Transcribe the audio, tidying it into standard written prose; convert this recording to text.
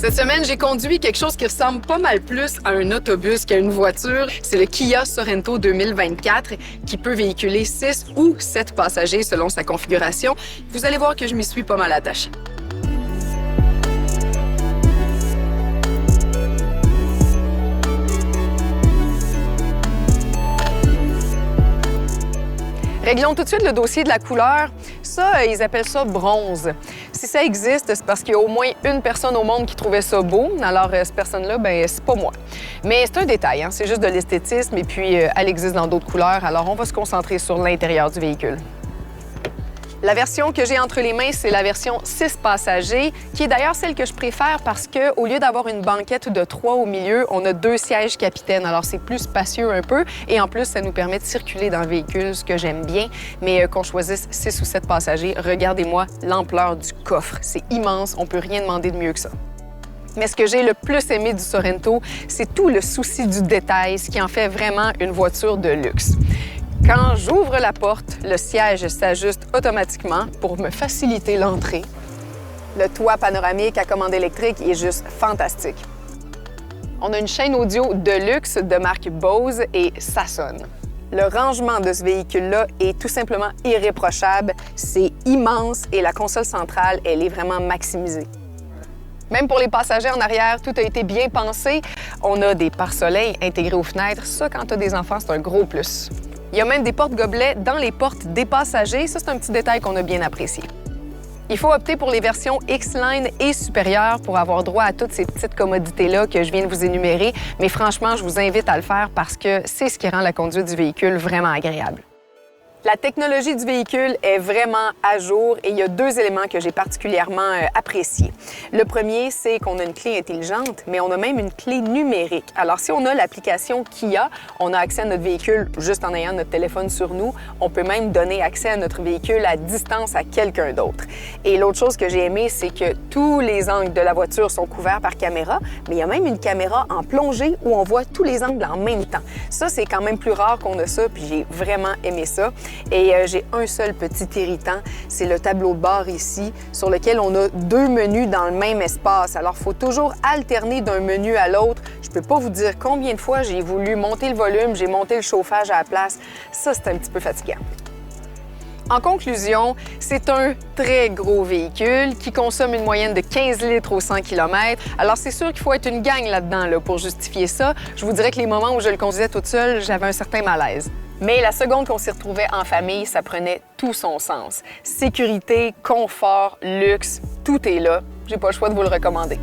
Cette semaine, j'ai conduit quelque chose qui ressemble pas mal plus à un autobus qu'à une voiture. C'est le Kia Sorento 2024 qui peut véhiculer 6 ou 7 passagers selon sa configuration. Vous allez voir que je m'y suis pas mal attachée. Réglons tout de suite le dossier de la couleur. Ça, ils appellent ça bronze. Si ça existe, c'est parce qu'il y a au moins une personne au monde qui trouvait ça beau. Alors, cette personne-là, c'est pas moi. Mais c'est un détail, hein? C'est juste de l'esthétisme et puis elle existe dans d'autres couleurs. Alors, on va se concentrer sur l'intérieur du véhicule. La version que j'ai entre les mains, c'est la version 6 passagers, qui est d'ailleurs celle que je préfère parce qu'au lieu d'avoir une banquette de 3 au milieu, on a 2 sièges capitaines. Alors, c'est plus spacieux un peu et en plus, ça nous permet de circuler dans le véhicule, ce que j'aime bien. Mais qu'on choisisse 6 ou 7 passagers, regardez-moi l'ampleur du coffre. C'est immense, on peut rien demander de mieux que ça. Mais ce que j'ai le plus aimé du Sorento, c'est tout le souci du détail, ce qui en fait vraiment une voiture de luxe. Quand j'ouvre la porte, le siège s'ajuste automatiquement pour me faciliter l'entrée. Le toit panoramique à commande électrique est juste fantastique. On a une chaîne audio de luxe de marque Bose et ça sonne. Le rangement de ce véhicule-là est tout simplement irréprochable. C'est immense et la console centrale, elle est vraiment maximisée. Même pour les passagers en arrière, tout a été bien pensé. On a des pare-soleils intégrés aux fenêtres. Ça, quand tu as des enfants, c'est un gros plus. Il y a même des porte-gobelets dans les portes des passagers. Ça, c'est un petit détail qu'on a bien apprécié. Il faut opter pour les versions X-Line et supérieures pour avoir droit à toutes ces petites commodités-là que je viens de vous énumérer. Mais franchement, je vous invite à le faire parce que c'est ce qui rend la conduite du véhicule vraiment agréable. La technologie du véhicule est vraiment à jour et il y a 2 éléments que j'ai particulièrement appréciés. Le premier, c'est qu'on a une clé intelligente, mais on a même une clé numérique. Alors, si on a l'application Kia, on a accès à notre véhicule juste en ayant notre téléphone sur nous. On peut même donner accès à notre véhicule à distance à quelqu'un d'autre. Et l'autre chose que j'ai aimé, c'est que tous les angles de la voiture sont couverts par caméra, mais il y a même une caméra en plongée où on voit tous les angles en même temps. Ça, c'est quand même plus rare qu'on a ça, puis j'ai vraiment aimé ça. Et j'ai un seul petit irritant, c'est le tableau de bord ici, sur lequel on a 2 menus dans le même espace. Alors, il faut toujours alterner d'un menu à l'autre. Je ne peux pas vous dire combien de fois j'ai voulu monter le volume, j'ai monté le chauffage à la place. Ça, c'est un petit peu fatigant. En conclusion, c'est un très gros véhicule qui consomme une moyenne de 15 litres au 100 km. Alors, c'est sûr qu'il faut être une gang là-dedans pour justifier ça. Je vous dirais que les moments où je le conduisais toute seule, j'avais un certain malaise. Mais la seconde qu'on s'y retrouvait en famille, ça prenait tout son sens. Sécurité, confort, luxe, tout est là. J'ai pas le choix de vous le recommander.